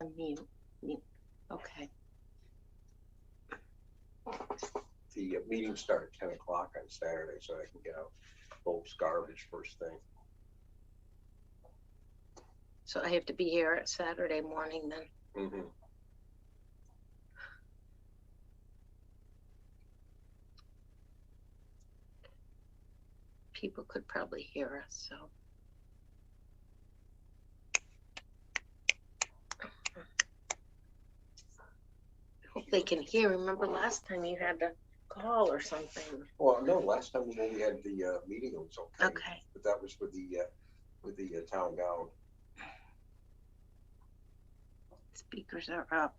Unmute. Mute. Okay. The meetings start at 10 o'clock on Saturday, so I can get out folks' garbage first thing. So I have to be here at Saturday morning then. Mm-hmm. People could probably hear us, so. Hope they can hear. Remember last time you had to call or something? Well, no, last time we had the meeting, it was okay. Okay. But that was with the town gown. Speakers are up.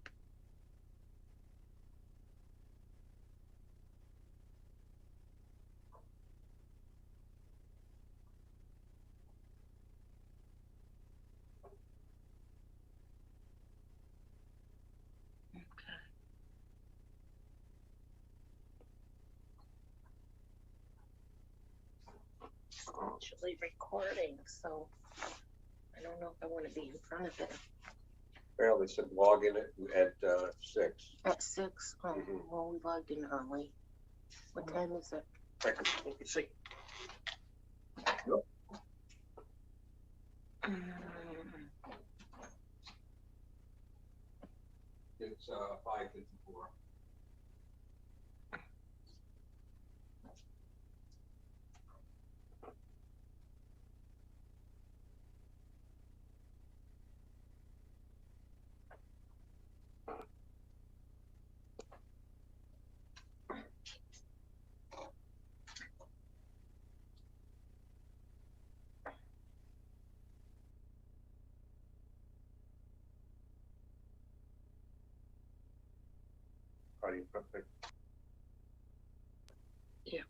Actually recording, so I don't know if I want to be in front of it. Well, they said log in at 6. At 6? Oh, well, we logged in early. What time is it? I can see. It's 5:54. Audio perfect. Yeah.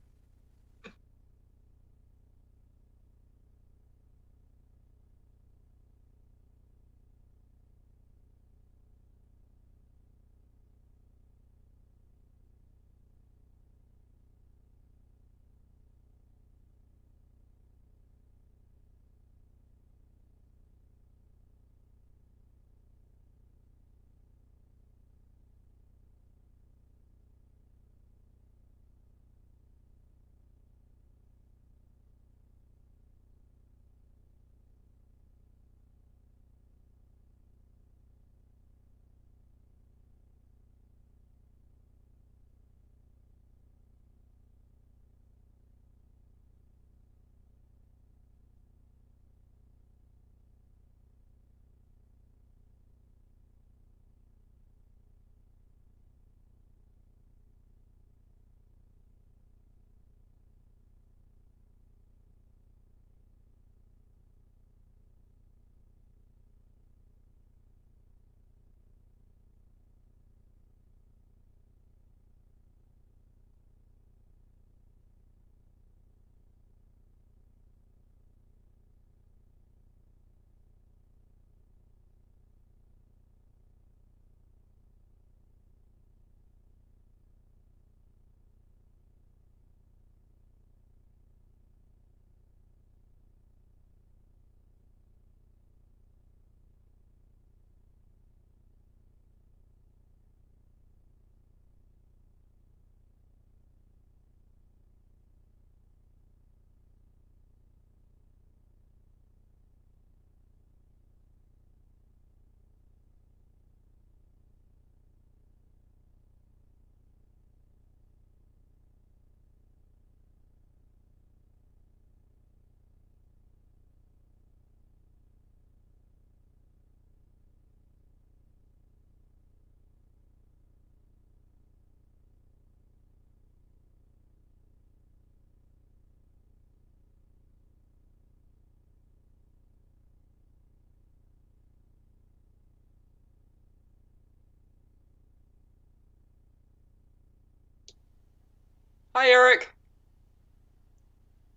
Hi, Eric.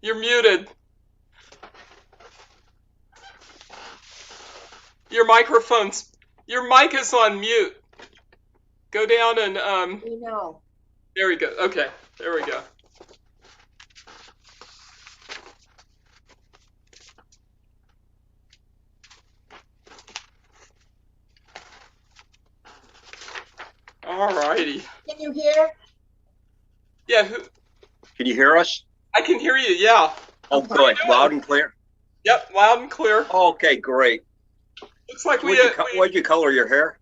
You're muted. Your mic is on mute. Go down and We know. there we go. Okay, there we go. All righty. Can you hear? Yeah, Can you hear us? I can hear you. Yeah. Oh, Okay. good. Loud and clear? Yep, loud and clear. Okay, great. Looks like What'd you color your hair?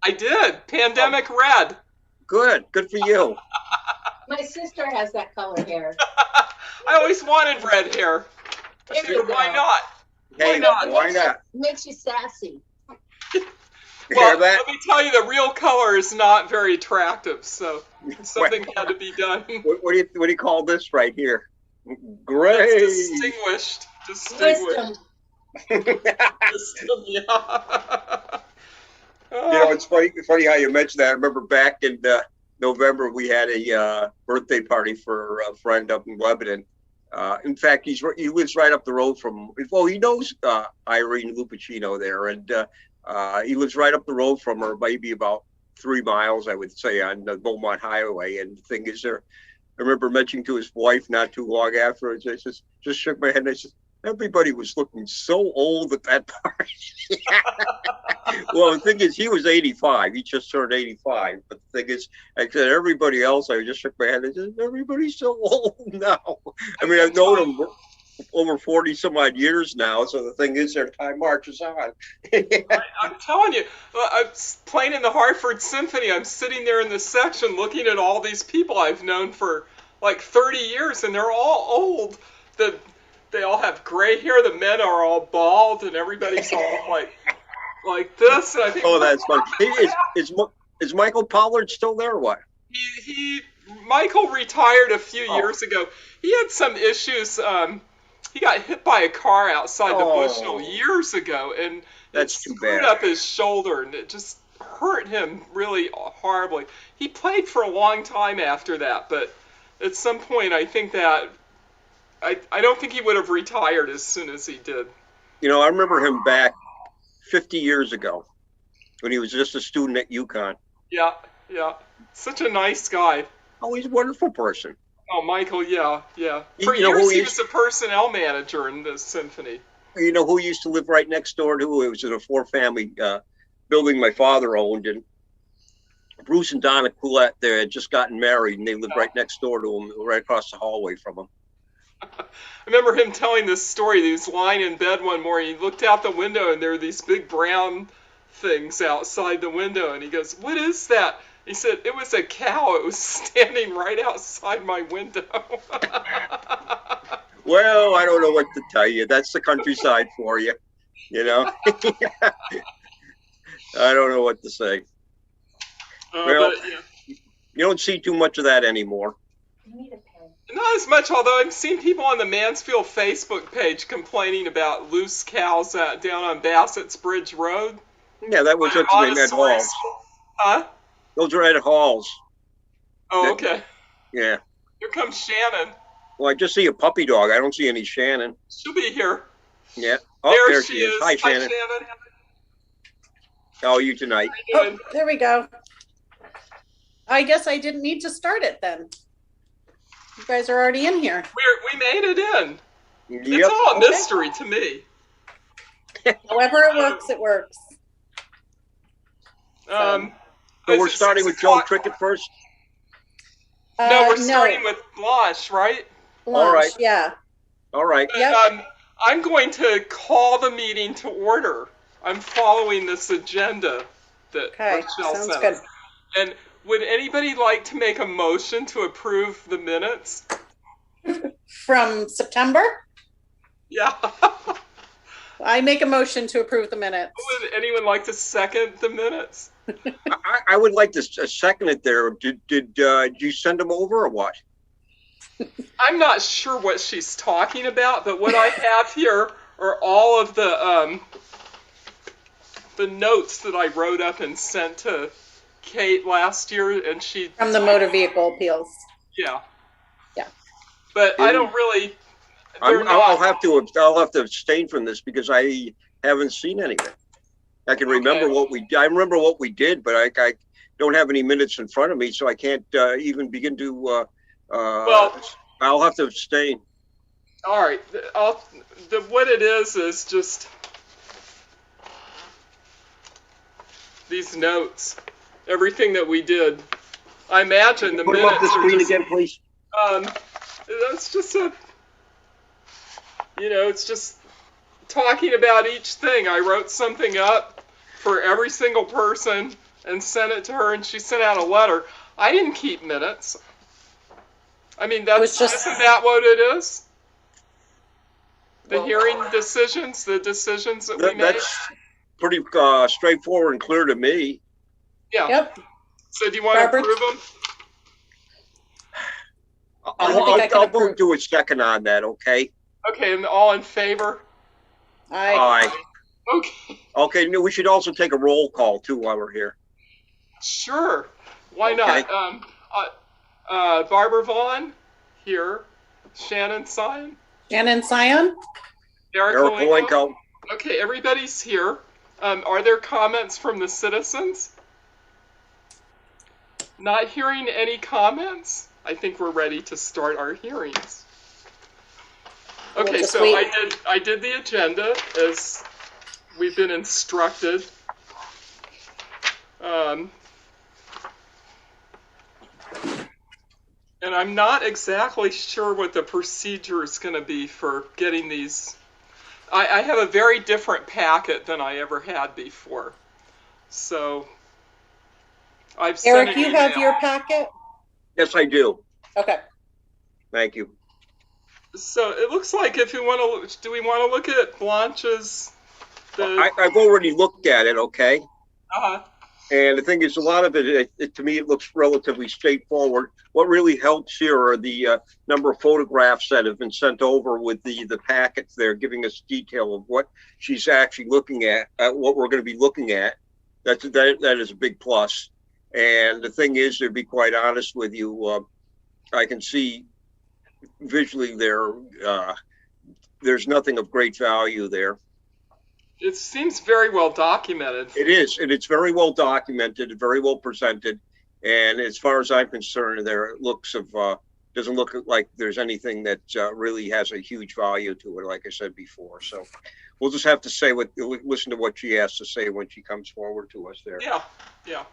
I did. Pandemic red. Good. Good for you. My sister has that color hair. I always wanted red hair. I There figured, you why go. not? Hey, not? why not? Makes you sassy. You Well, hear that? let me tell you, the real color is not very attractive, so something had to be done. What do you call this right here? Gray. It's distinguished. Wisdom. Wisdom, yeah. It's funny how you mentioned that. I remember back in November we had a birthday party for a friend up in Lebanon. In fact, he lives right up the road from. Well, he knows Irene Lupacino there, and he lives right up the road from her, maybe about 3 miles, I would say, on the Beaumont Highway. And the thing is, I remember mentioning to his wife not too long afterwards. I just shook my head and I said, everybody was looking so old at that party. Well, the thing is, he was 85. He just turned 85. But the thing is, I said, everybody else, I just shook my head and said, everybody's so old now. I mean, I've known him over 40 some odd years now. So the thing is, their time marches on. I'm telling you, I'm playing in the Hartford Symphony. I'm sitting there in the section looking at all these people I've known for like 30 years, and they're all old. They all have gray hair. The men are all bald, and everybody's all like this. And I think, Oh, that's funny. Is Michael Pollard still there or what? Michael retired a few years ago. He had some issues. He got hit by a car outside the Bushnell years ago, and That's it too screwed bad. up his shoulder, and it just hurt him really horribly. He played for a long time after that, but at some point, I think that I don't think he would have retired as soon as he did. I remember him back 50 years ago when he was just a student at UConn. Yeah. Such a nice guy. Oh, he's a wonderful person. Oh, Michael, yeah. For You know years, who he he was is? the personnel manager in the symphony. You know who used to live right next door to? It was in a 4-family building my father owned, and Bruce and Donna Coulette, they had just gotten married, and they lived right next door to him, right across the hallway from him. I remember him telling this story. He was lying in bed one morning. He looked out the window, and there were these big brown things outside the window. And he goes, "What is that?" He said, "It was a cow. It was standing right outside my window." Well, I don't know what to tell you. That's the countryside for you, I don't know what to say. Well, But, yeah, you don't see too much of that anymore. You need a pen. not as much, although I've seen people on the Mansfield Facebook page complaining about loose cows down on Bassett's Bridge Road. Yeah, that was at Halls. Huh? Those are at Halls. Oh, okay. Yeah. Here comes Shannon. Well, I just see a puppy dog. I don't see any Shannon. She'll be here. Yeah. Oh, there she is. Hi, Shannon. How are you tonight? How you doing? Oh, there we go. I guess I didn't need to start it then. You guys are already in here. We made it in. Yep. It's all a mystery to me. However it works, it works. So is we're it starting 6 with Joe o'clock? Cricket first? No, we're starting with Blanche, right? All right. Yeah. All right. Yep. I'm going to call the meeting to order. I'm following this agenda that Okay. Rochelle Sounds sent good. us. And would anybody like to make a motion to approve the minutes? From September, Yeah. I make a motion to approve the minutes. Would anyone like to second the minutes? I would like to second it there. Did you send them over or what? I'm not sure what she's talking about, but what I have here are all of the notes that I wrote up and sent to Kate last year, and she From the motor vehicle appeals. yeah. Yeah. But I don't really. I'll have to abstain from this because I haven't seen anything. I can remember I remember what we did, but I don't have any minutes in front of me, so I can't even begin to. Well, I'll have to abstain. all right. What it is just these notes. everything that we did. I imagine the Put them up minutes the are screen just, again, please. that's just it's just talking about each thing. I wrote something up for every single person and sent it to her, and she sent out a letter. I didn't keep minutes. I mean, was just- isn't that what it is? The Well- hearing decisions, the decisions that we make? That's pretty straightforward and clear to me. Yeah. Yep. So do you want to Robert? approve them? I don't think I can I'll approve. move to a second on that, okay? Okay, and all in favor? I Aye. Okay, Okay, no, we should also take a roll call too while we're here. sure. Why Okay. not? Barbara Vaughn, here. Shannon Sion. Shannon Sion. Eric Eric Malenko. Malenko. Okay, everybody's here. Are there comments from the citizens? Not hearing any comments? I think we're ready to start our hearings. We'll Okay, just so wait. I did the agenda as we've been instructed. And I'm not exactly sure what the procedure is going to be for getting these. I have a very different packet than I ever had before. So I've sent Eric, an you have email. your packet? Yes, I do. Okay. Thank you. So it looks like if you want to, do we want to look at Blanche's? I've already looked at it, okay? Uh-huh. And the thing is, a lot of it, to me, it looks relatively straightforward. What really helps here are the number of photographs that have been sent over with the packets there, giving us detail of what she's actually looking at what we're going to be looking at. That is a big plus. And the thing is, to be quite honest with you, I can see visually there's nothing of great value there. It seems very well documented. It is, and it's very well documented, very well presented, and as far as I'm concerned, doesn't look like there's anything that really has a huge value to it, like I said before. So we'll just have to listen to what she has to say when she comes forward to us there. Yeah.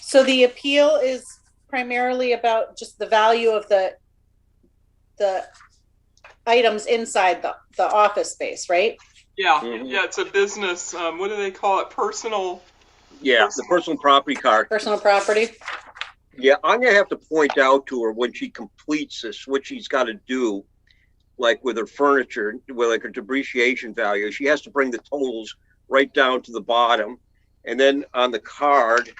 So the appeal is primarily about just the value of the items inside the office space, right? Yeah, Mhm. yeah, it's a business, what do they call it? Personal. Yeah, the personal property card. Personal property. Yeah, I'm gonna have to point out to her when she completes this, what she's got to do, like with her furniture, with like her depreciation value. She has to bring the totals right down to the bottom, and then on the card,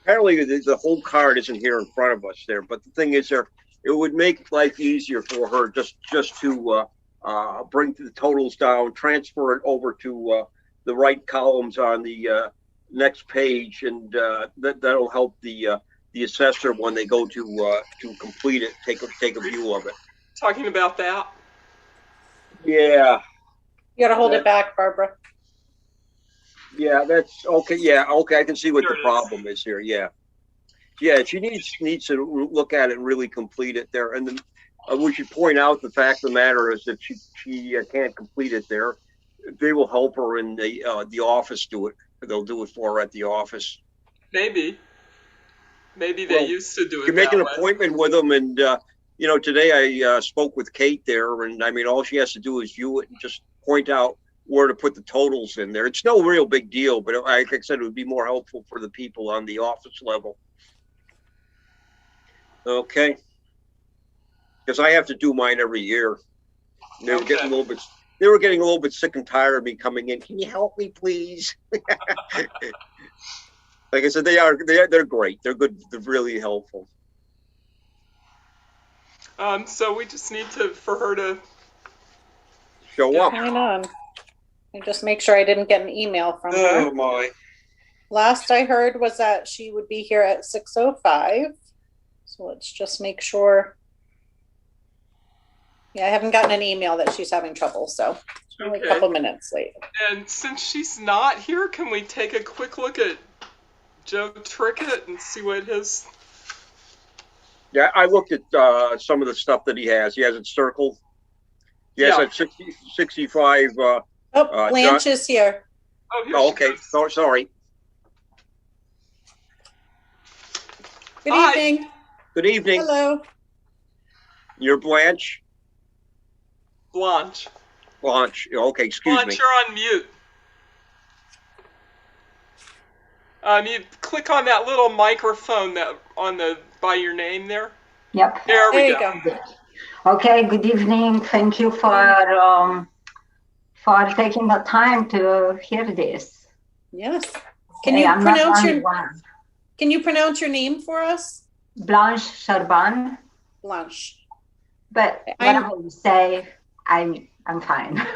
apparently the whole card isn't here in front of us there, but the thing is, it would make life easier for her just to bring the totals down, transfer it over to the right columns on the next page, and that'll help the assessor when they go to complete it, take a view of it. Talking about that? Yeah. You gotta hold it back, Barbara. Yeah, that's okay. Yeah, okay. I can see what There the it is. problem is here. Yeah, she needs to look at it and really complete it there. And then we should point out the fact of the matter is that she can't complete it there. They will help her in the office do it. They'll do it for her at the office. Maybe they Well, used to do it You make that an way. appointment with them, and today I spoke with Kate there, and I mean all she has to do is view it and just point out where to put the totals in there. It's no real big deal, but like I said, it would be more helpful for the people on the office level. Okay. Because I have to do mine every year. And they were getting a little bit sick and tired of me coming in. Can you help me, please? Like I said, they're great. They're good. They're really helpful. So we just need for her to. Show up. Hang on. Let me just make sure I didn't get an email from Oh her. my. Last I heard was that she would be here at 6:05. So let's just make sure. Yeah, I haven't gotten an email that she's having trouble, so it's only Okay. a couple minutes late. And since she's not here, can we take a quick look at Joe Trickett and see what his Yeah, I looked at some of the stuff that he has. He has it circled. He has Yeah. that 65. Oh, Blanche is here. Oh, here Oh, she okay. goes. So, sorry. Good Hi. evening. Good evening. Hello. You're Blanche? Blanche. Blanche. Okay, excuse Blanche, me. you're on mute. You click on that little microphone that on the by your name there. Yep. There we There you go. go. Okay, good evening. Thank you for taking the time to hear this. Yes. Can Hey, you I'm not pronounce only your one. Can you pronounce your name for us? Blanche Sharban, Blanche. but I'm- whatever you say, I'm fine.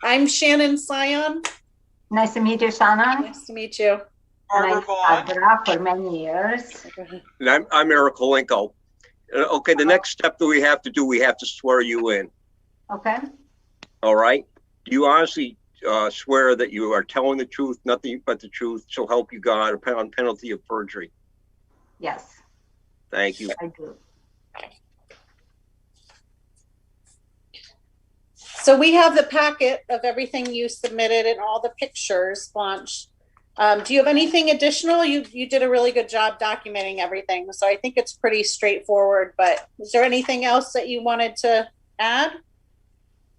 I'm Shannon Sion. Nice to meet you, Shannon. Nice to meet you. Barbara And Vaughn. I've Barbara for many years. And I'm Eric Holenko. Okay, the next step that we have to do, we have to swear you in. Okay. All right? Do you honestly swear that you are telling the truth, nothing but the truth, so help you God, on penalty of perjury? Yes, Thank you. I do. So we have the packet of everything you submitted and all the pictures, Blanche. Do you have anything additional? You did a really good job documenting everything, so I think it's pretty straightforward. But is there anything else that you wanted to add?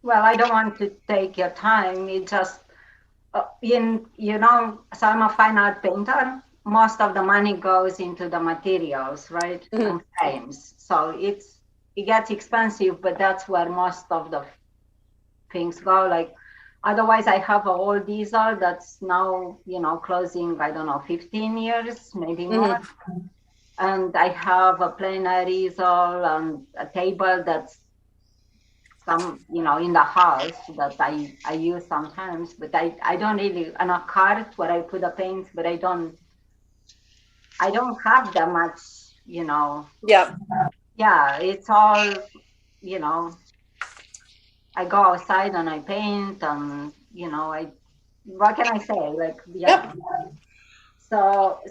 Well, I don't want to take your time. It just, so I'm a fine art painter. Most of the money goes into the materials, right? Mhm. And frames. So it gets expensive, but that's where most of the things go. Like, otherwise, I have an old easel that's now, closing, I don't know, 15 years, maybe more. And I have a plein-air easel and a table that's in the house that I use sometimes, but I don't really, and a cart where I put the paint, but I don't have that much, Yeah. Yeah, it's all, I go outside and I paint and, what can I say? Like, yeah. So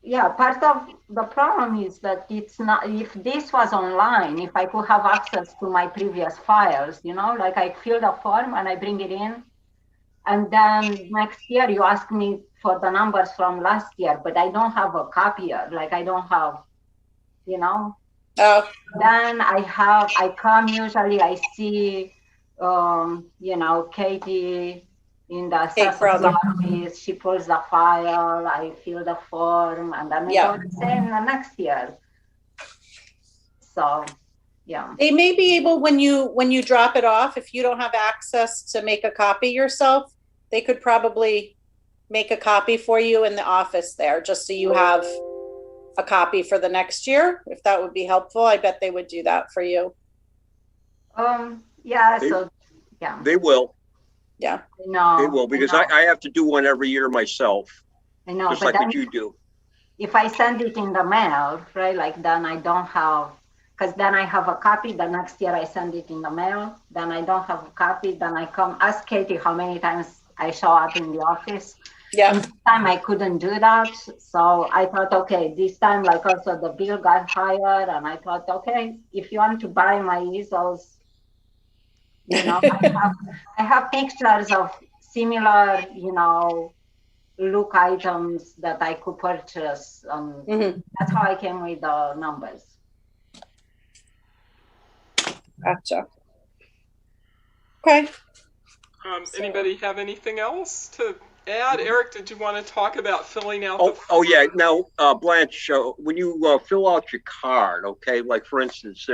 yeah, part of the problem is that it's not, if this was online, if I could have access to my previous files, like I fill the form and I bring it in, and then next year you ask me for the numbers from last year, but I don't have a copier, like I don't have, Oh. Then I come usually, I see, Katie in the assessor's brother. office, she pulls the file, I fill the form, and then Yeah. I go the same the next year. So, yeah. They may be able, when you drop it off, if you don't have access to make a copy yourself, they could probably make a copy for you in the office there, just so you have a copy for the next year. If that would be helpful, I bet they would do that for you. Yeah, They- so, yeah. They will. Yeah. I know. They will, because I have to do one every year myself, I know, just but like then what you do. if I send it in the mail, right, like then I don't have, because then I have a copy, the next year I send it in the mail, then I don't have a copy, then I come ask Katie how many times I show up in the office. Yeah. And this time I couldn't do that. So I thought, okay, this time, like also the bill got higher, and I thought, okay, if you want to buy my easels, I have pictures of similar, look items that I could purchase. That's how I came with the numbers. Gotcha. Okay. Anybody have anything else to add? Eric, did you want to talk about filling out Oh yeah. Now, Blanche, when you fill out your card, okay, like for instance,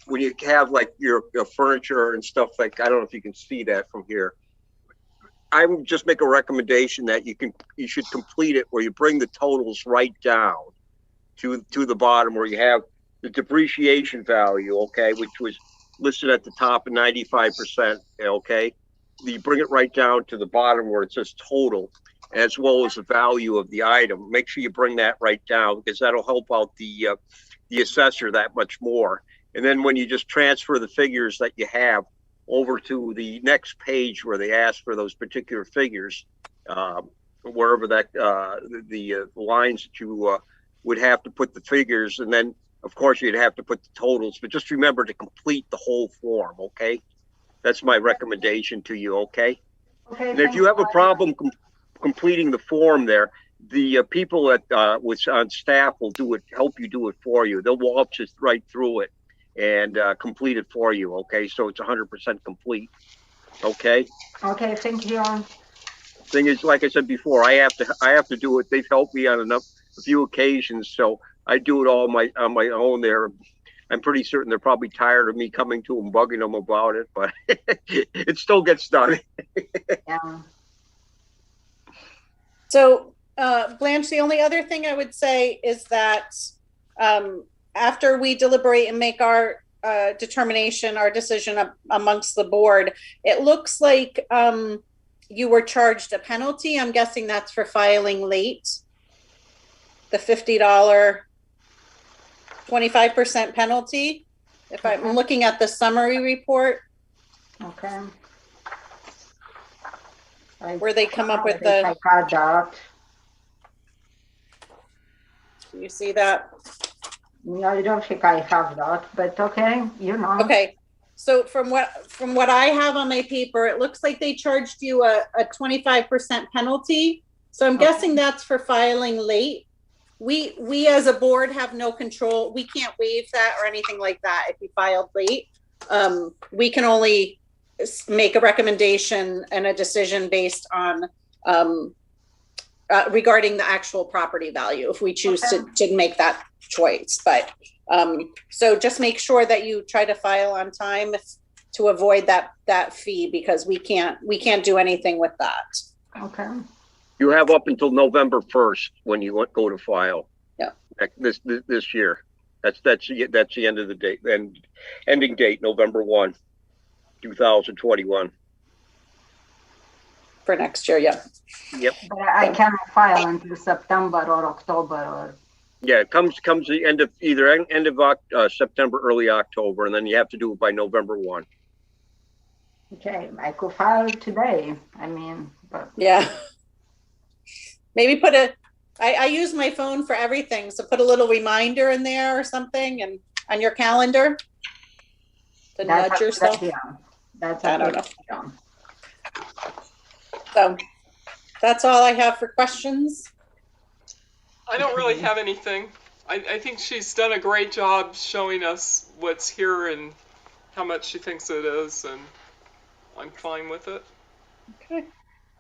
when you have like your furniture and stuff, like, I don't know if you can see that from here. I would just make a recommendation that you should complete it where you bring the totals right down to the bottom where you have the depreciation value, okay, which was listed at the top at 95%, okay. You bring it right down to the bottom where it says total, as well as the value of the item. Make sure you bring that right down, because that'll help out the assessor that much more. And then when you just transfer the figures that you have over to the next page where they ask for those particular figures, wherever that the lines that you would have to put the figures, and then Of course, you'd have to put the totals, but just remember to complete the whole form, okay? That's my recommendation to you, okay? Okay, And if you have a problem completing the form there, the people that was on staff will do it, help you do it for you. They'll walk just right through it and complete it for you, okay? So it's 100% complete, okay? Okay, thank you. Thing is, like I said before, I have to do it. They've helped me on a few occasions, so I do it all on my own there. I'm pretty certain they're probably tired of me coming to them, bugging them about it, but it still gets done. Yeah. So, Blanche, the only other thing I would say is that after we deliberate and make our determination, our decision amongst the board, it looks like you were charged a penalty. I'm guessing that's for filing late. The $50 25% penalty. If I'm looking at the summary report, Okay. where they come up with I the, got that. do you see that? Yeah, I don't think I have that, but okay, you know. Okay, so from what I have on my paper, it looks like they charged you a 25% penalty. So I'm guessing that's for filing late. We as a board have no control. We can't waive that or anything like that if you filed late. We can only make a recommendation and a decision based on regarding the actual property value if we choose to make that choice. But so just make sure that you try to file on time to avoid that fee, because we can't do anything with that. Okay. You have up until November 1st when you go to file. Yeah. This year. That's the end of the date. And ending date November 1, 2021. For next year, yeah. Yep. But I cannot file until September or October or. Yeah, it comes the end of September, early October, and then you have to do it by November 1. Okay, I could file today. I mean, but. Yeah. Maybe I use my phone for everything, so put a little reminder in there or something, and on your calendar to nudge yourself. Yeah, that's I don't know. So that's all I have for questions. I don't really have anything. I think she's done a great job showing us what's here and how much she thinks it is, and I'm fine with it. Okay.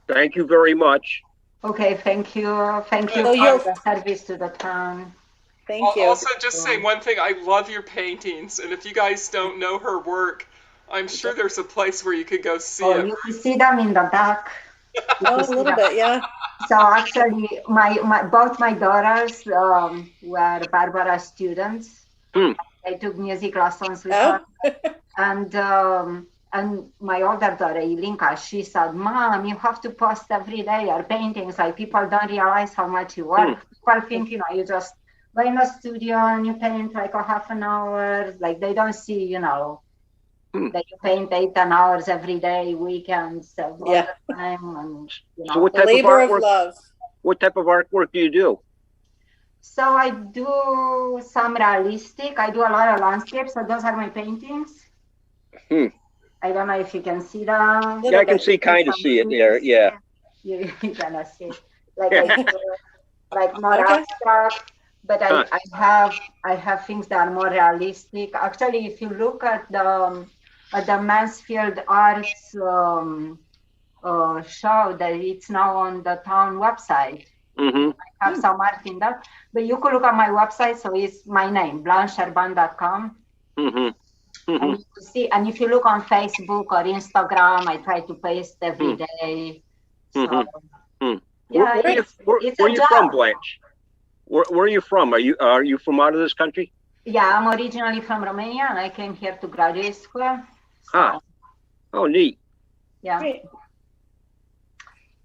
Thank you very much. Okay, thank you. Thank you So for the service to the town. Thank you. Also, just say one thing. I love your paintings, and if you guys don't know her work, I'm sure there's a place where you could go see Oh, it. you can see them in the back. Oh, a little bit, yeah. So actually, both my daughters were Barbara students. I took music lessons with her, and my older daughter Ilinka, she said, "Mom, you have to post every day your paintings. Like people don't realize how much you work. People think you just go in the studio and you paint like a half an hour. Like they don't see that you paint 8-10 hours every day, weekends, all the time, and So what type labor of artwork? of love. What type of artwork do you do? So I do some realistic. I do a lot of landscapes. So those are my paintings. I don't know if you can see them. Yeah, I can kind of see it there. Yeah. You cannot see it. Like I do, like more abstract. But I have things that are more realistic. Actually, if you look at the Mansfield Arts show that it's now on the town website. Mm-hmm. I have some art in that. But you could look at my website, so it's my name, blancheurban.com. Mm-hmm. Mm-hmm. And you see, and if you look on Facebook or Instagram, I try to post every day. So, yeah, where are you from, Blanche? Where are you from? Are you from out of this country? Yeah, I'm originally from Romania, and I came here to graduate school. So, Oh, neat. Yeah.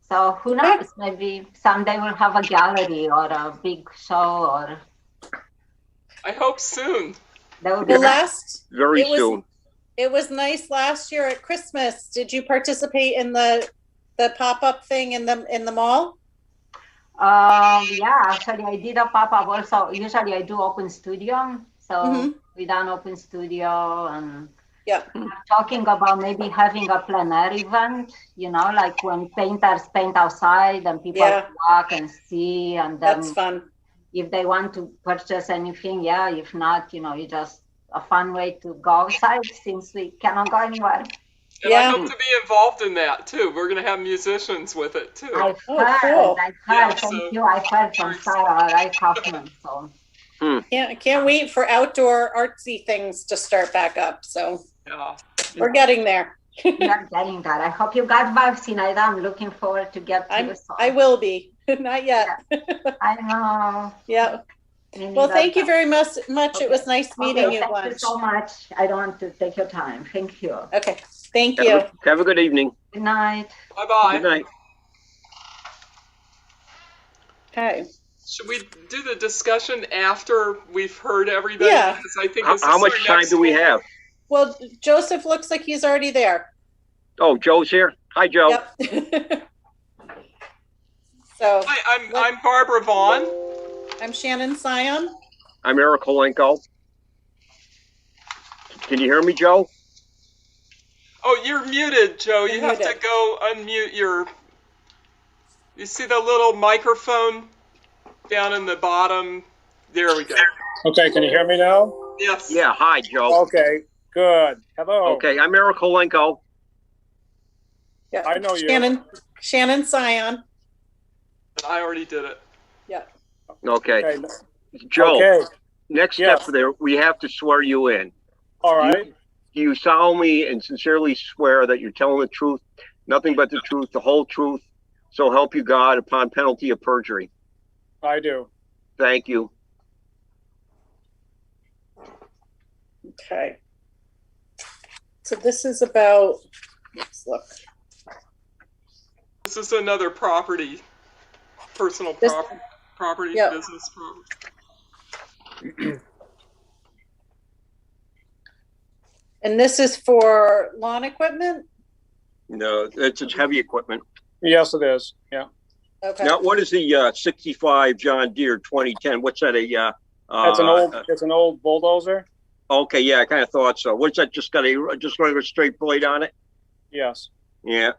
So who knows? Maybe someday we'll have a gallery or a big show, or. I hope soon. That would be Very soon. It was nice last year at Christmas. Did you participate in the pop-up thing in the mall? Yeah, actually I did a pop-up also. Usually I do open studio. So Mhm. we done open studio and Yeah. we're talking about maybe having a plein air event, you know, like when painters paint outside and people Yeah. walk and see, and then That's fun. if they want to purchase anything, yeah. If not, you know, you just a fun way to go outside since we cannot go anywhere. And I Yeah. hope to be involved in that too. We're gonna have musicians with it too. I've Oh, heard, cool. I've Yeah, heard, so- thank you. I've heard from Sarah, right, Kaufman, so. Can't wait for outdoor artsy things to start back up. So Yeah. we're getting there. We are getting that. I hope you got vaccinated. I'm looking forward to get to. So. I will be. Not yet. I know. Yeah. We need Well, thank you that. very much. It was Okay. nice meeting Okay, you, thank you Blanche. so much. I don't want to take your time. Thank you. Okay. Thank you. Have a good evening. Good night. Bye bye. Good night. Okay. Should we do the discussion after we've heard everybody? Yeah. Because I think How, this how is much our time next do we one. have? Well, Joseph looks like he's already there. Oh, Joe's here. Hi, Joe. Yep. So Hi, I'm Barbara Vaughn. I'm Shannon Sion. I'm Eric Holenko. Can you hear me, Joe? Oh, you're muted, Joe. You You're have to muted. go unmute your. You see the little microphone down in the bottom? There we go. Okay, can you hear me now? Yes. Yeah. Hi, Joe. Okay, good. Hello. Okay, I'm Eric Holenko. Yeah. I know you. Shannon Sion. I already did it. Okay, Okay. Joe. Okay. Next Yes. step there, we have to swear you in. All right. Do you solemnly and sincerely swear that you're telling the truth, nothing but the truth, the whole truth, so help you God upon penalty of perjury? I do. Thank you. Okay. So this is about, let's look. This is another property, personal This- property, Yep. business property. And this is for lawn equipment? No, it's heavy equipment. Yes, it is. Yeah. Okay. Now, what is the 65 John Deere 2010? What's that? It's an old bulldozer. Okay, yeah, I kind of thought so. What's that? Just got a regular straight blade on it? Yes. Yeah.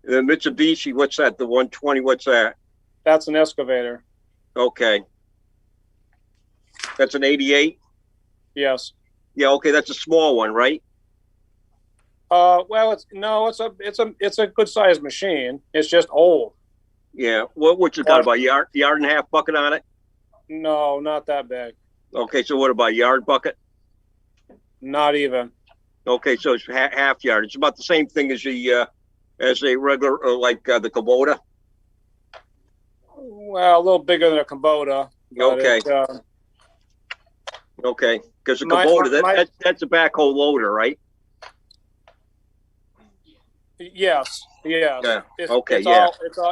The Mitsubishi, what's that? The 120, what's that? That's an excavator. Okay. That's an 88? Yes. Yeah, okay, that's a small one, right? Well, it's a good sized machine. It's just old. Yeah. What's it got, about yard and a half bucket on it? No, not that big. Okay, so what about yard bucket? Not even. Okay, so it's half yard. It's about the same thing as a regular, the Kubota. Well, a little bigger than a Kubota. but Okay. it, Okay, because the My- Kubota, my- that's a backhoe loader, right? yes. Yes. Yeah, It's, okay, it's yeah.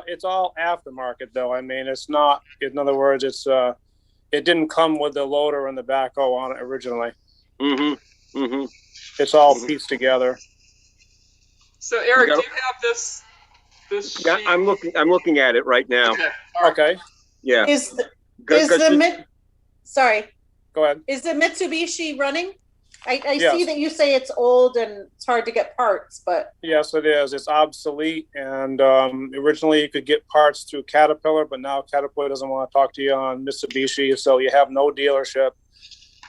It's all aftermarket though. I mean, it's not. In other words, it didn't come with the loader and the backhoe on it originally. Mm-hmm. Mm-hmm. It's all Mhm. pieced together. So, Eric, Yeah. do you have this sheet? Yeah, I'm looking at it right now. Okay. All right. Okay. Yeah. Is the, Good- is the good- sorry, Go ahead. is the Mitsubishi running? I Yes. see that you say it's old and it's hard to get parts, but Yes, it is. It's obsolete, and originally you could get parts through Caterpillar, but now Caterpillar doesn't want to talk to you on Mitsubishi, so you have no dealership.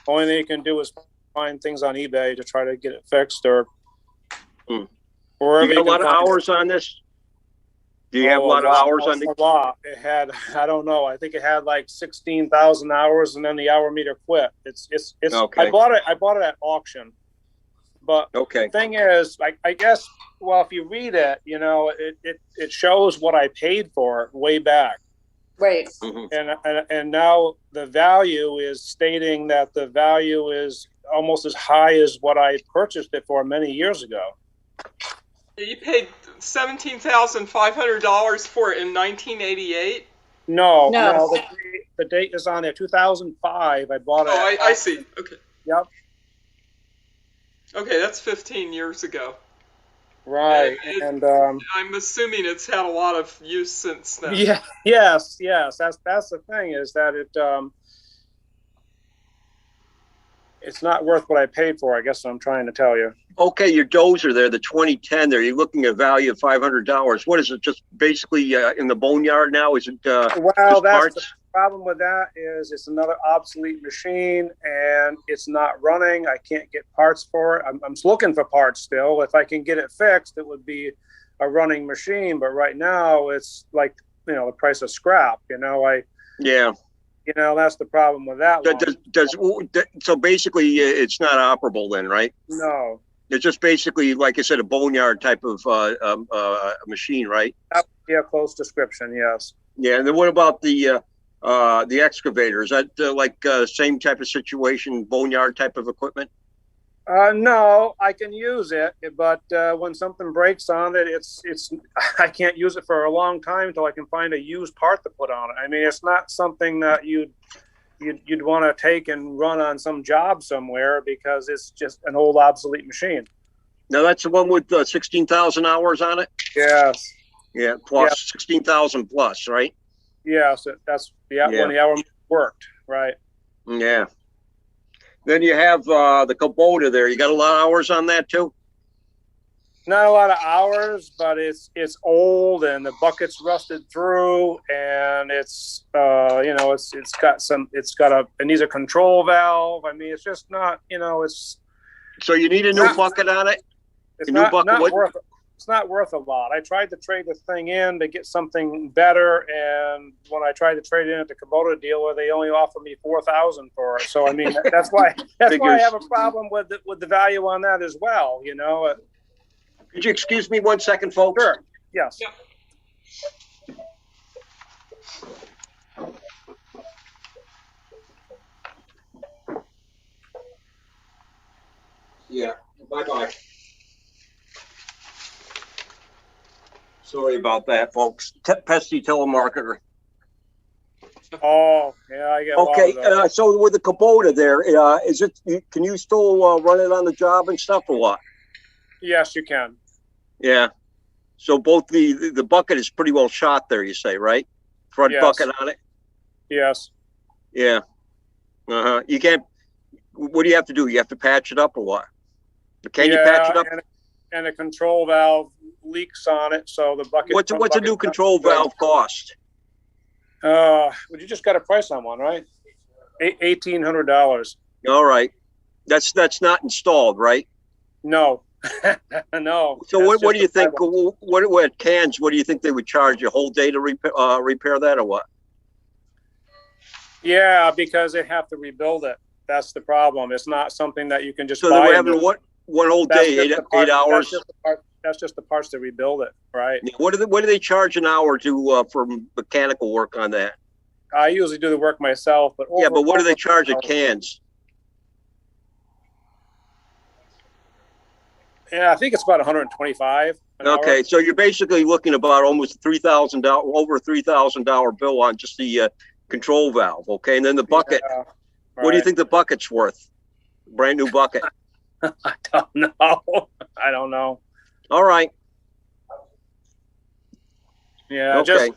Only thing you can do is find things on eBay to try to get it fixed, or Hmm. wherever You got a lot can of find it. hours on this? Do you have a lot of hours on the? A lot. It had, I don't know. I think it had like 16,000 hours, and then the hour meter quit. It's. Okay. I bought it at auction, but Okay. the thing is, I guess, well, if you read it, you know, it shows what I paid for it way back, right. Mhm. and now the value is stating that the value is almost as high as what I purchased it for many years ago. You paid $17,500 for it in 1988. No, No. the date is on there, 2005. I bought it. Oh, I see. Okay. Yep. Okay, that's 15 years ago. Right, It- and I'm assuming it's had a lot of use since then. yeah, yes. That's the thing is that it's not worth what I paid for. I guess what I'm trying to tell you. Okay, your dozer there, the 2010 there, you're looking at a value of $500. What is it? Just basically in the boneyard now? Is it Well, just that's parts? the problem with that is it's another obsolete machine and it's not running. I can't get parts for it. I'm looking for parts still. If I can get it fixed, it would be a running machine. But right now, it's like the price of scrap. Yeah. That's the problem with that one. So basically, it's not operable then, right? No. It's just basically, like I said, a boneyard type of machine, right? That would be a close description, yes. Yeah, and then what about the excavator? Is that like same type of situation, boneyard type of equipment? No, I can use it, but when something breaks on it, it's I can't use it for a long time until I can find a used part to put on it. I mean, it's not something that you'd want to take and run on some job somewhere because it's just an old obsolete machine. Now that's the one with 16,000 hours on it. Yes. Yeah, plus 16,000 plus, right? Yes, that's when the hour worked, right? Yeah. Then you have the Kubota there. You got a lot of hours on that too? Not a lot of hours, but it's old and the bucket's rusted through, and it needs a control valve. I mean, it's just not, it's. So you need a new bucket on it? It's not worth a lot. I tried to trade the thing in to get something better, and when I tried to trade it in at the Kubota dealer, they only offered me $4,000 for it. So I mean, that's why I have a problem with the value on that as well. Could you excuse me 1 second, folks? Sure. Yes. Yeah. Yeah. Bye-bye. Sorry about that, folks. Pesky telemarketer. Oh, yeah, I get. Okay, so with the Kubota there, is it? Can you still run it on the job and stuff, or what? Yes, you can. Yeah. So both the bucket is pretty well shot there, you say, right? Front bucket on it. Yes. Yeah. You can't. What do you have to do? You have to patch it up, or what? Can you patch it up? And a control valve leaks on it, so the bucket. What's a new control valve cost? Well, you just got a price on one, right? $1,800. All right, that's not installed, right? No, no. So what do you think? What cans? What do you think they would charge you a whole day to repair that, or what? Yeah, because they have to rebuild it. That's the problem. It's not something that you can just. So they were having one whole day, 8 hours. That's just the parts to rebuild it, right? What do they charge an hour for mechanical work on that? I usually do the work myself, but but what do they charge at cans? Yeah, I think it's about 125. Okay, so you're basically looking about almost $3,000, over $3,000 bill on just the control valve. Okay, and then the bucket. Yeah, right. What do you think the bucket's worth? Brand new bucket. I don't know. I don't know. All right. Yeah, okay.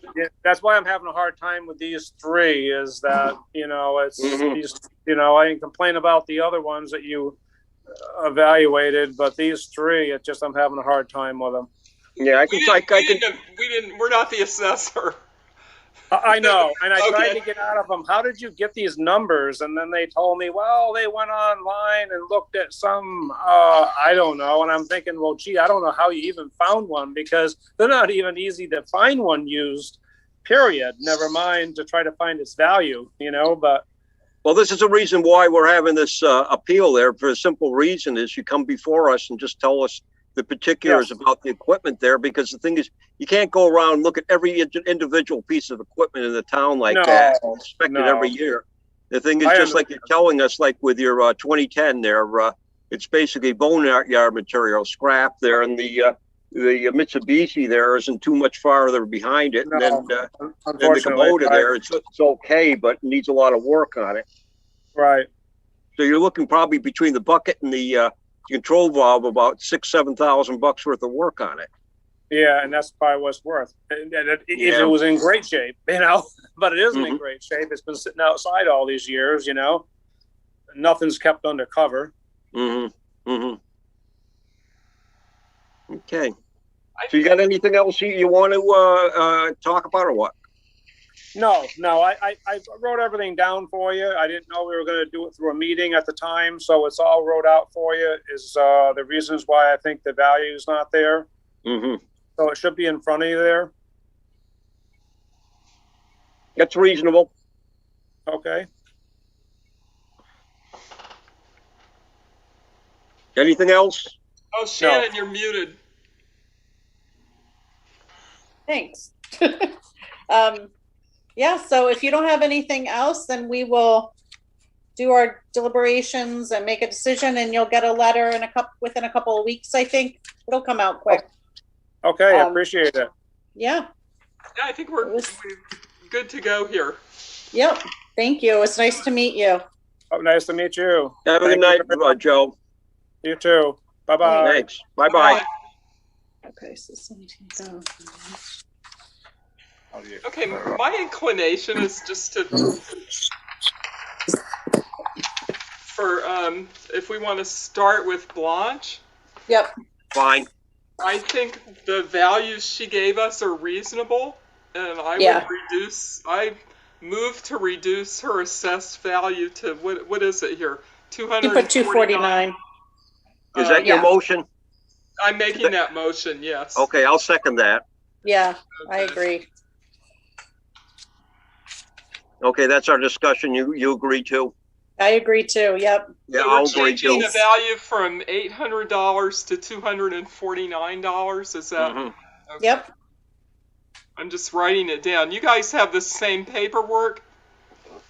That's why I'm having a hard time with these three. Is that it's these. I can complain about the other ones that you evaluated, but these three, I'm having a hard time with them. Yeah, We're not the assessor. I know, and I Okay. tried to get out of them. How did you get these numbers? And then they told me, well, they went online and looked at some, I don't know. And I'm thinking, well, gee, I don't know how you even found one because they're not even easy to find one used, period. Never mind to try to find its value, but. Well, this is the reason why we're having this appeal there. For a simple reason is you come before us and just tell us the particulars about the equipment there, because the thing is, you can't go around and look at every individual piece of equipment in the town like that and inspect it every year. The thing is, just like you're telling us, like with your 2010 there, it's basically boneyard material, scrap there, and the Mitsubishi there isn't too much farther behind it. And then the Kubota there, it's okay, but needs a lot of work on it. Right. So you're looking probably between the bucket and the control valve about $6,000-7,000 worth of work on it. Yeah, and that's probably what it's worth. If it was in great shape, but it isn't in great shape. It's been sitting outside all these years, nothing's kept undercover. Mm-hmm. Mm-hmm. Okay. So you got anything else you want to talk about or what? No, I wrote everything down for you. I didn't know we were going to do it through a meeting at the time, so it's all wrote out for you. Is the reasons why I think the value is not there. Mm-hmm. So it should be in front of you there. That's reasonable. Okay. Anything else? Oh, Shannon, you're muted. Thanks. Yeah, so if you don't have anything else, then we will do our deliberations and make a decision, and you'll get a letter within a couple of weeks, I think. It'll come out quick. Okay, I appreciate it. Yeah. Yeah, I think we're good to go here. Yep. Thank you. It's nice to meet you. Oh, nice to meet you. Have a good night, Joe. You too. Bye-bye. Thanks. Bye-bye. Okay, so 17,000. Okay, my inclination is just to, if we want to start with Blanche. Yep. Fine. I think the values she gave us are reasonable, and I move to reduce her assessed value to, what is it here? You put 249. Is that your motion? I'm making that motion, yes. Okay, I'll second that. Yeah, Okay. I agree. Okay, that's our discussion. You agree to? I agree too. Yep. Yeah, So I'll we're agree changing to. the value from $800 to $249. Is that? Mhm. Okay. Yep. I'm just writing it down. You guys have the same paperwork,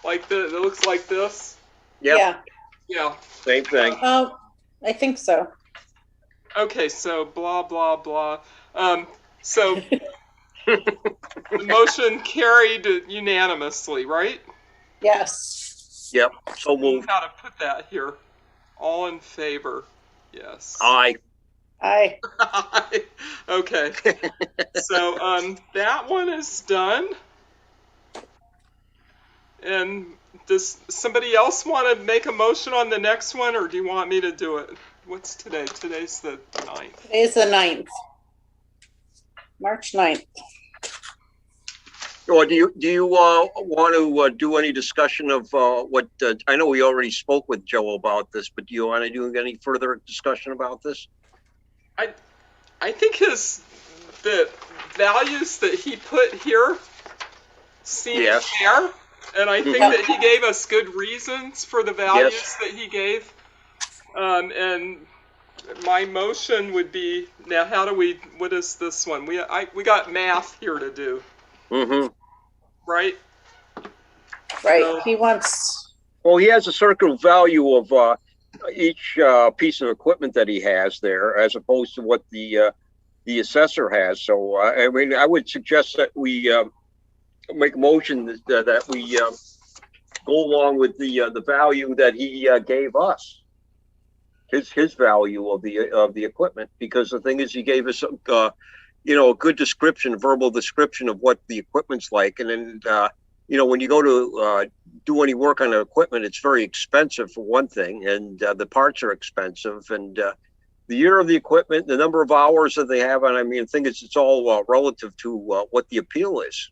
like it looks like this. Yep, Yeah. Yeah. same thing. Oh, I think so. Okay. So blah blah blah. So the motion carried unanimously, right? Yes. Yep, so I don't know moved. how to put that here. All in favor? Yes. Aye. Aye. Okay. So that one is done. And does somebody else want to make a motion on the next one, or do you want me to do it? What's today? Today's the 9th. Today's the 9th. March 9th. Or do you want to do any discussion of what, I know we already spoke with Joe about this, but do you want to do any further discussion about this? I think the values that he put here seem fair, and I think that he gave us good reasons for the values that he gave. And my motion would be, now what is this one? We got math here to do. Mm-hmm. Right? Right. So- He wants. Well, he has a circle value of each piece of equipment that he has there, as opposed to what the assessor has. So, I mean, I would suggest that we make a motion that we go along with the value that he gave us. His value of the equipment, because the thing is, he gave us a good description, a verbal description of what the equipment's like, and then when you go to do any work on the equipment, it's very expensive for one thing, and the parts are expensive, and the year of the equipment, the number of hours that they have, and I mean, I think it's all relative to what the appeal is.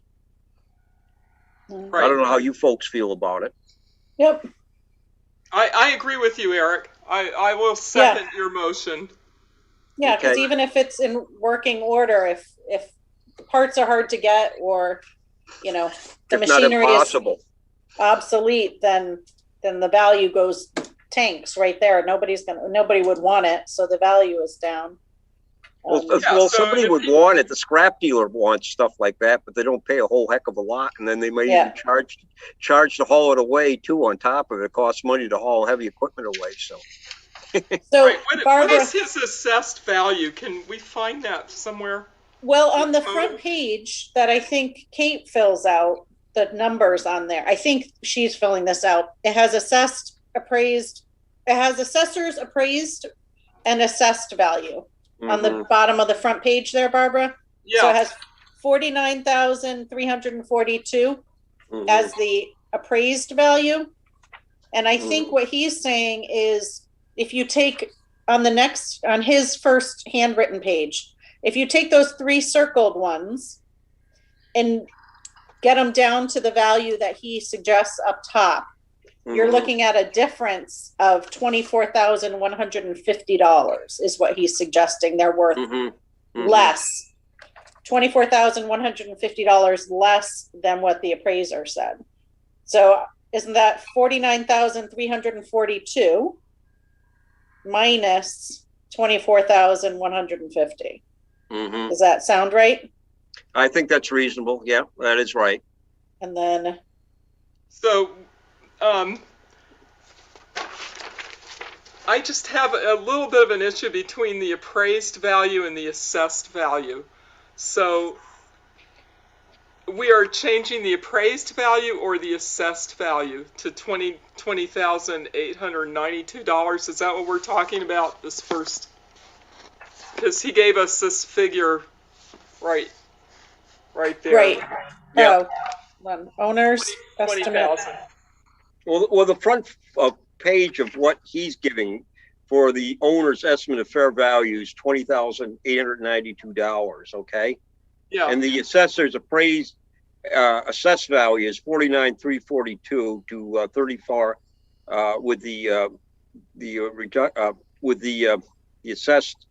Right. I don't know how you folks feel about it. Yep. I agree with you, Eric. I will second your motion. Yeah, because Okay. even if it's in working order, if parts are hard to get, or the If not machinery is impossible. obsolete, then the value goes tanks right there. Nobody would want it, so the value is down. Well, so somebody if would you- want it. The scrap dealer wants stuff like that, but they don't pay a whole heck of a lot, and then they may even charge to haul it away too. On top of it, it costs money to haul heavy equipment away. So So Right. What Barbara, is his assessed value? Can we find that somewhere? well, on the front page that I think Kate fills out, the numbers on there, I think she's filling this out. It has assessed, appraised. It has assessors, appraised, and assessed value on the bottom of the front page there, Barbara. Yeah. So it has 49,342 as the appraised value, And I think what he's saying is if you take on his first handwritten page, if you take those 3 circled ones and get them down to the value that he suggests up top, you're looking at a difference of $24,150 is what he's suggesting they're worth less. $24,150 less than what the appraiser said. So isn't that 49,342 minus 24,150? Does that sound right? I think that's reasonable. Yeah, that is right. And then, So, I just have a little bit of an issue between the appraised value and the assessed value. So, we are changing the appraised value or the assessed value to $20,892. Is that what we're talking about? This first, because he gave us this figure, right there. right. Yeah. Owners 20,000. estimate. Well, the front page of what he's giving for the owner's estimate of fair value is $20,892. Okay. Yeah. And the assessor's assessed value is $49,342 to 34 with the assessed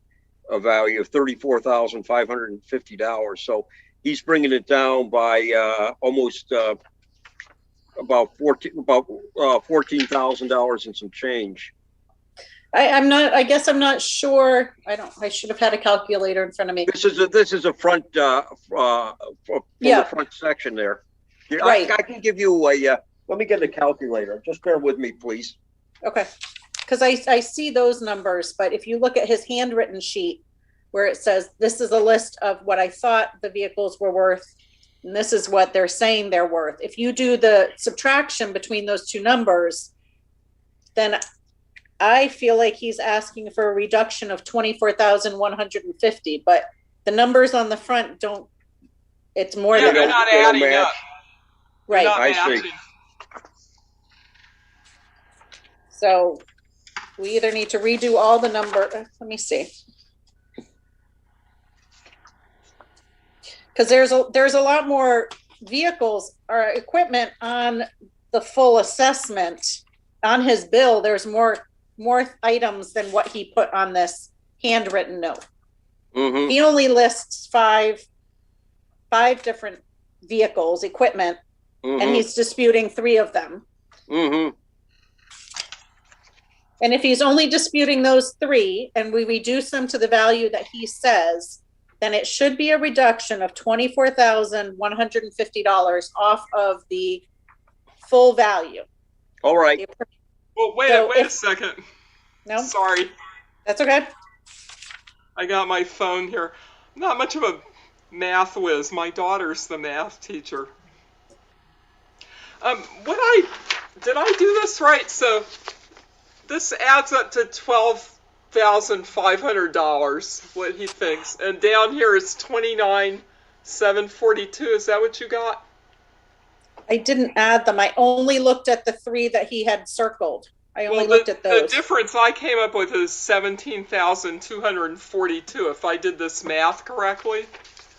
value of $34,550. So he's bringing it down by almost about $14,000 and some change. I guess I'm not sure. I should have had a calculator in front of me. This is a front from the front section there. Yeah, Right. I can give you a let me get a calculator. Just bear with me, please. Okay. Because I see those numbers, but if you look at his handwritten sheet where it says, this is a list of what I thought the vehicles were worth, and this is what they're saying they're worth. If you do the subtraction between those two numbers, then I feel like he's asking for a reduction of 24,150, but the numbers on the front don't, it's more Yeah, than they're that. not they don't adding match. up. Right. Not I see. matching. So we either need to redo all the number, let me see. Because there's a lot more vehicles or equipment on the full assessment. On his bill, there's more items than what he put on this handwritten note. Mm-hmm. He only lists five different vehicles, equipment, and he's disputing 3 of them. Mm-hmm. And if he's only disputing those 3 and we reduce them to the value that he says, then it should be a reduction of $24,150 off of the full value. All right. Well, wait So a second. No, Sorry. that's okay. I got my phone here. I'm not much of a math whiz. My daughter's the math teacher. Did I do this right? So this adds up to $12,500, what he thinks, and down here is $29,742. Is that what you got? I didn't add them. I only looked at the 3 that he had circled. I only looked at those. The difference I came up with is $17,242. If I did this math correctly.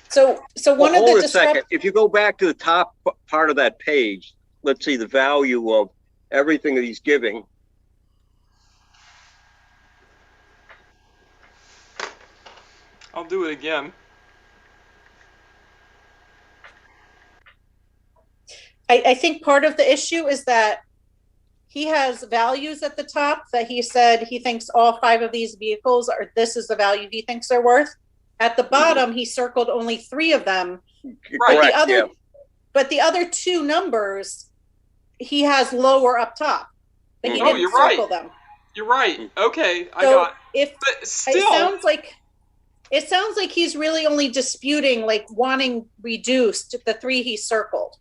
So one of Hold the a second. If you go back to the top part of that page, let's see the value of everything that he's giving. I'll do it again. I think part of the issue is that he has values at the top that he said he thinks all 5 of these vehicles are, this is the value he thinks they're worth. At the bottom, he circled only 3 of them. Right. Correct, But the other 2 numbers, he has lower up top. But he didn't you're circle right. them. You're right. Okay, I So got. if But still, it sounds like he's really only disputing, like wanting reduced the 3 he circled.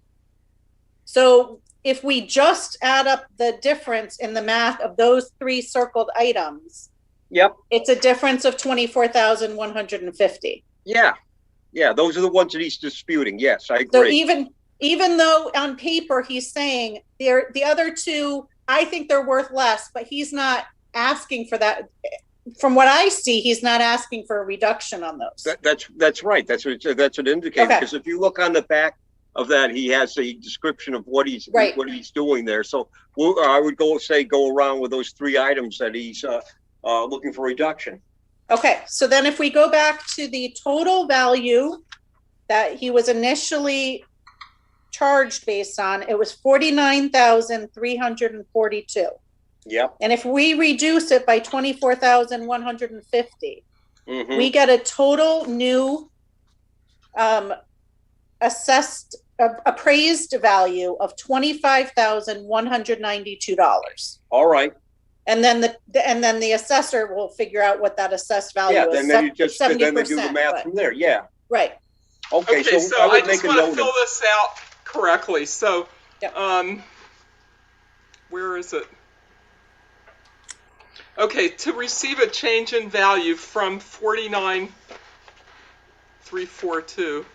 So if we just add up the difference in the math of those 3 circled items, Yep. it's a difference of 24,150. Yeah. Yeah. Those are the ones that he's disputing. Yes, I So agree. even though on paper he's saying the other 2 I think they're worth less, but he's not asking for that. From what I see, he's not asking for a reduction on those. That's right. That's what it indicates. Okay. Because if you look on the back of that, he has a description of what he's Right. doing there. So I would go around with those 3 items that he's looking for reduction. Okay, so then if we go back to the total value that he was initially charged based on, it was 49,342. Yep. And if we reduce it by 24,150, Mm-hmm. we get a total new appraised value of $25,192. All right. And then the assessor will figure out what that assessed value Yeah. is. Then you just then they do the 70%, math but- from there. Yeah. Right. Okay. Okay, So so I I would just make a want to note fill of. this out correctly. So, Yep. where is it? Okay, to receive a change in value from 49,342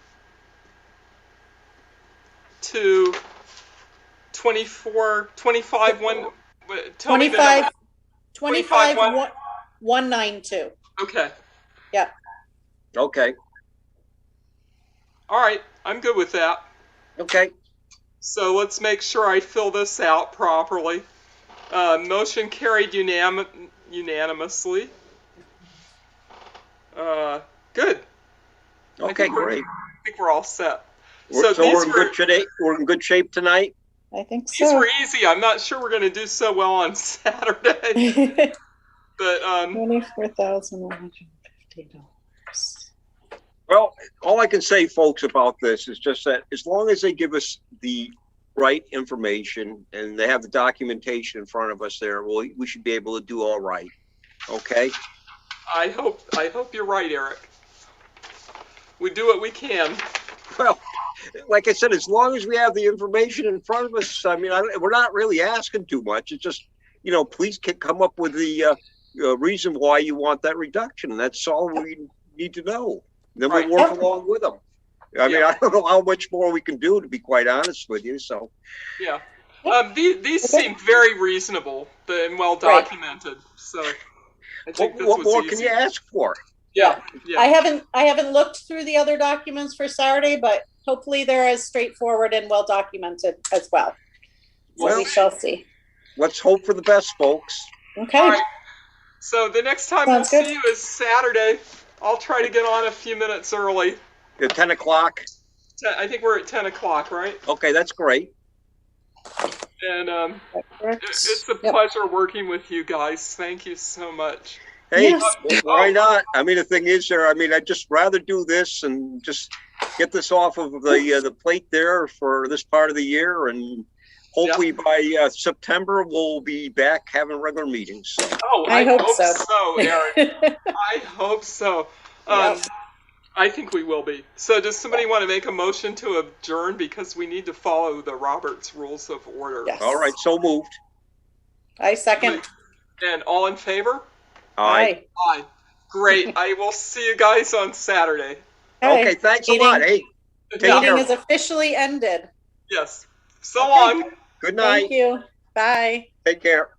to 25, tell me the number. 192. Okay, Okay. all right, I'm good with that. Okay. So let's make sure I fill this out properly. Motion carried unanimously. Good. Okay. Great. I think we're all set. So these we're in good shape. We're in good shape tonight. I think These so. were easy. I'm not sure we're going to do so well on Saturday, but $24,150. Well, all I can say, folks, about this is just that as long as they give us the right information and they have the documentation in front of us there, we should be able to do all right. Okay? I hope you're right, Eric. We do what we can. Well, like I said, as long as we have the information in front of us, I mean, we're not really asking too much. It's just, please come up with the reason why you want that reduction. That's all we need to know. Then Right. we'll work along with them. I mean, I don't know how much more we can do, to be quite honest with you. So, Yeah. These seem very reasonable and well documented. So I think this what was more easy. can you ask for? Yeah. I haven't looked through the other documents for Saturday, but hopefully they're as straightforward and well documented as well. So Well, we shall see. Let's hope for the best, folks. Okay. All right. So the next time Sounds we'll good. see you is Saturday. I'll try to get on a few minutes early. At 10 o'clock. I think we're at 10 o'clock, right? Okay, that's great. And Correct. it's a Yep. pleasure working with you guys. Thank you so much. Hey, Yes. why not? I mean, the thing is, I'd just rather do this and just get this off of the plate there for this part of the year, and hopefully by September we'll be back having regular meetings. So. Oh, I hope so. Eric. I hope so. I think we will be. So does somebody want to make a motion to adjourn, because we need to follow the Roberts Rules of Order? Yes. All right, so moved. I second. And all in favor? Aye. Aye. Great. I will see you guys on Saturday. Okay, thanks a lot. Hey, take Meeting care. is officially ended. Yes. So Okay. long. Good night. Thank you. Bye. Take care.